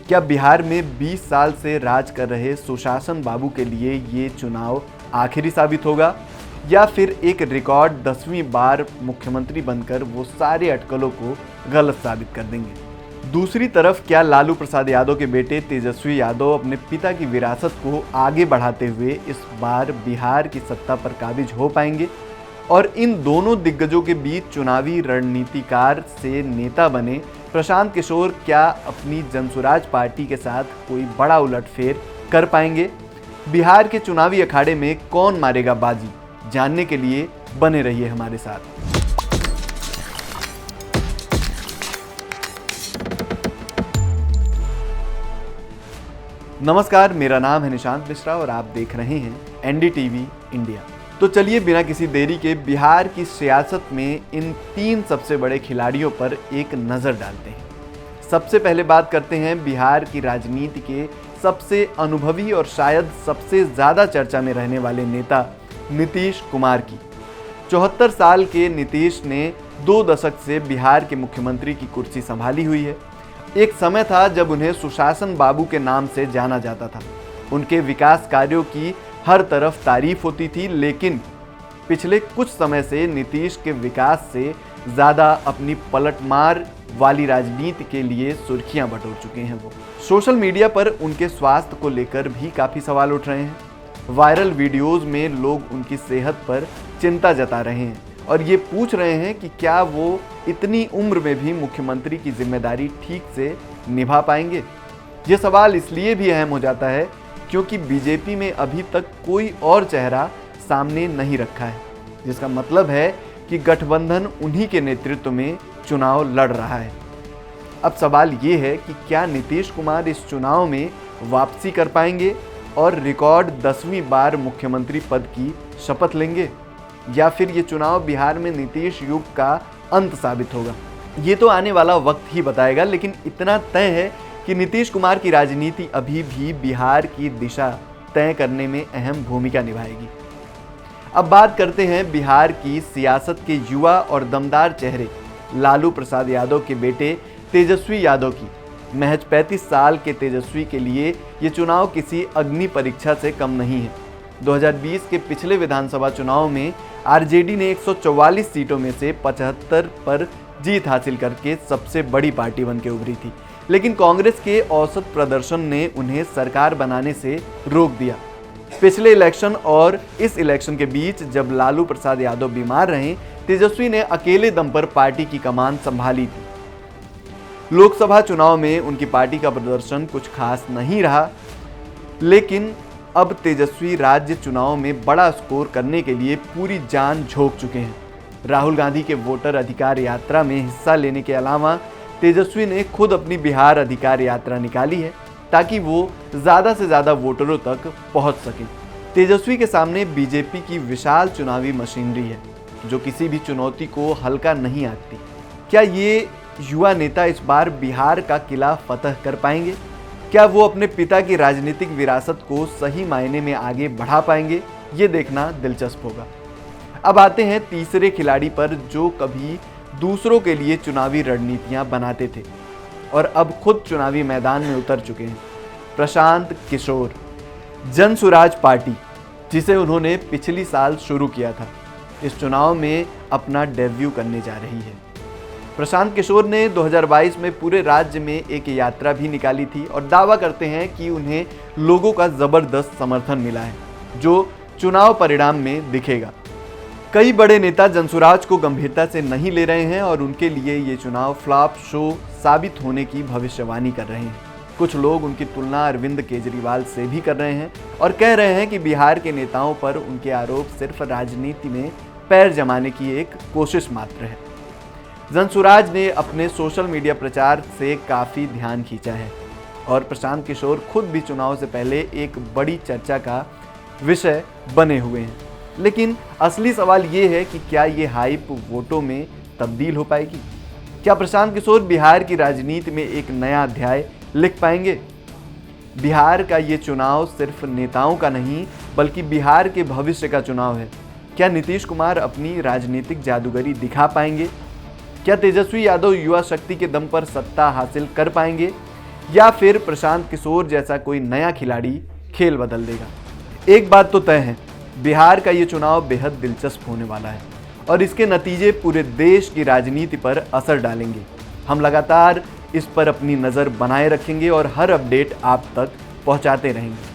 क्या बिहार में 20 साल से राज कर रहे सुशासन बाबू के लिए ये चुनाव आखिरी साबित होगा, या फिर एक रिकॉर्ड 10वीं बार मुख्यमंत्री बनकर वो सारे अटकलों को गलत साबित कर देंगे? दूसरी तरफ क्या लालू प्रसाद यादव के बेटे तेजस्वी यादव अपने पिता की विरासत को आगे बढ़ाते हुए इस बार बिहार की सत्ता पर काबिज हो पाएंगे? और इन दोनों दिग्गजों के बीच चुनावी रणनीतिकार से नेता बने प्रशांत किशोर क्या अपनी जनसुराज पार्टी के साथ कोई बड़ा उलटफेर कर पाएंगे? बिहार के चुनावी अखाड़े में कौन मारेगा बाजी, जानने के लिए बने रहिए हमारे साथ। नमस्कार, मेरा नाम है निशांत मिश्रा और आप देख रहे हैं एनडीटीवी इंडिया। तो चलिए बिना किसी देरी के बिहार की सियासत में इन 3 सबसे बड़े खिलाड़ियों पर एक नज़र डालते हैं। सबसे पहले बात करते हैं बिहार की राजनीति के सबसे अनुभवी और शायद सबसे ज़्यादा चर्चा में रहने वाले नेता नीतीश कुमार की। 74 साल के नीतीश ने 2 दशक से बिहार के मुख्यमंत्री की कुर्सी संभाली हुई है। एक समय था जब उन्हें सुशासन बाबू के नाम से जाना जाता था। उनके विकास कार्यों की हर तरफ तारीफ होती थी, लेकिन पिछले कुछ समय से नीतीश के विकास से ज़्यादा अपनी पलटमार वाली राजनीति के लिए सुर्खियां बटोर चुके हैं। वो सोशल मीडिया पर उनके स्वास्थ्य को लेकर भी काफ़ी सवाल उठ रहे हैं। वायरल वीडियोज़ में लोग उनकी सेहत पर चिंता जता रहे हैं और ये पूछ रहे हैं कि क्या वो इतनी उम्र में भी मुख्यमंत्री की जिम्मेदारी ठीक से निभा पाएंगे। ये सवाल इसलिए भी अहम हो जाता है क्योंकि बीजेपी में अभी तक कोई और चेहरा सामने नहीं रखा है, जिसका मतलब है कि गठबंधन उन्हीं के नेतृत्व में चुनाव लड़ रहा है। अब सवाल ये है कि क्या नीतीश कुमार इस चुनाव में वापसी कर पाएंगे और रिकॉर्ड 10वीं बार मुख्यमंत्री पद की शपथ लेंगे, या फिर ये चुनाव बिहार में नीतीश युग का अंत साबित होगा। ये तो आने वाला वक्त ही बताएगा, लेकिन इतना तय है कि नीतीश कुमार की राजनीति अभी भी बिहार की दिशा तय करने में अहम भूमिका निभाएगी। अब बात करते हैं बिहार की सियासत के युवा और दमदार चेहरे लालू प्रसाद यादव के बेटे तेजस्वी यादव की। महज 35 साल के तेजस्वी के लिए ये चुनाव किसी अग्नि परीक्षा से कम नहीं है। 2020 के पिछले विधानसभा चुनाव में आरजेडी ने 144 सीटों में से 75 पर जीत हासिल करके सबसे बड़ी पार्टी बनकर उभरी थी, लेकिन कांग्रेस के औसत प्रदर्शन ने उन्हें सरकार बनाने से रोक दिया। पिछले इलेक्शन और इस इलेक्शन के बीच जब लालू प्रसाद यादव बीमार रहे, तेजस्वी ने अकेले दम पर पार्टी की कमान संभाली थी। लोकसभा चुनाव में उनकी पार्टी का प्रदर्शन कुछ खास नहीं रहा, लेकिन अब तेजस्वी राज्य चुनाव में बड़ा स्कोर करने के लिए पूरी जान झोंक चुके हैं। राहुल गांधी के वोटर अधिकार यात्रा में हिस्सा लेने के अलावा तेजस्वी ने खुद अपनी बिहार अधिकार यात्रा निकाली है ताकि वो ज़्यादा से ज़्यादा वोटरों तक पहुंच सकें। तेजस्वी के सामने बीजेपी की विशाल चुनावी मशीनरी है जो किसी भी चुनौती को हल्का नहीं आती। क्या ये युवा नेता इस बार बिहार का किला फतह कर पाएंगे? क्या वो अपने पिता की राजनीतिक विरासत को सही मायने में आगे बढ़ा पाएंगे? ये देखना दिलचस्प होगा। अब आते हैं तीसरे खिलाड़ी पर जो कभी दूसरों के लिए चुनावी रणनीतियां बनाते थे और अब खुद चुनावी मैदान में उतर चुके हैं। प्रशांत किशोर। जनसुराज पार्टी, जिसे उन्होंने पिछली साल शुरू किया था, इस चुनाव में अपना डेब्यू करने जा रही है। प्रशांत किशोर ने 2022 में पूरे राज्य में एक यात्रा भी निकाली थी और दावा करते हैं कि उन्हें लोगों का जबरदस्त समर्थन मिला है, जो चुनाव परिणाम में दिखेगा। कई बड़े नेता जनसुराज को गंभीरता से नहीं ले रहे हैं और उनके लिए ये चुनाव फ्लॉप शो साबित होने की भविष्यवाणी कर रहे हैं। कुछ लोग उनकी तुलना अरविंद केजरीवाल से भी कर रहे हैं और कह रहे हैं कि बिहार के नेताओं पर उनके आरोप सिर्फ राजनीति में पैर जमाने की एक कोशिश मात्र है। जनसुराज ने अपने सोशल मीडिया प्रचार से काफ़ी ध्यान खींचा है और प्रशांत किशोर खुद भी चुनाव से पहले एक बड़ी चर्चा का विषय बने हुए हैं। लेकिन असली सवाल ये है कि क्या ये हाइप वोटों में तब्दील हो पाएगी? क्या प्रशांत किशोर बिहार की राजनीति में एक नया अध्याय लिख पाएंगे? बिहार का ये चुनाव सिर्फ नेताओं का नहीं बल्कि बिहार के भविष्य का चुनाव है। क्या नीतीश कुमार अपनी राजनीतिक जादूगरी दिखा पाएंगे? क्या तेजस्वी यादव युवा शक्ति के दम पर सत्ता हासिल कर पाएंगे, या फिर प्रशांत किशोर जैसा कोई नया खिलाड़ी खेल बदल देगा? एक बात तो तय है, बिहार का ये चुनाव बेहद दिलचस्प होने वाला है और इसके नतीजे पूरे देश की राजनीति पर असर डालेंगे। हम लगातार इस पर अपनी नज़र बनाए रखेंगे और हर अपडेट आप तक पहुंचाते रहेंगे।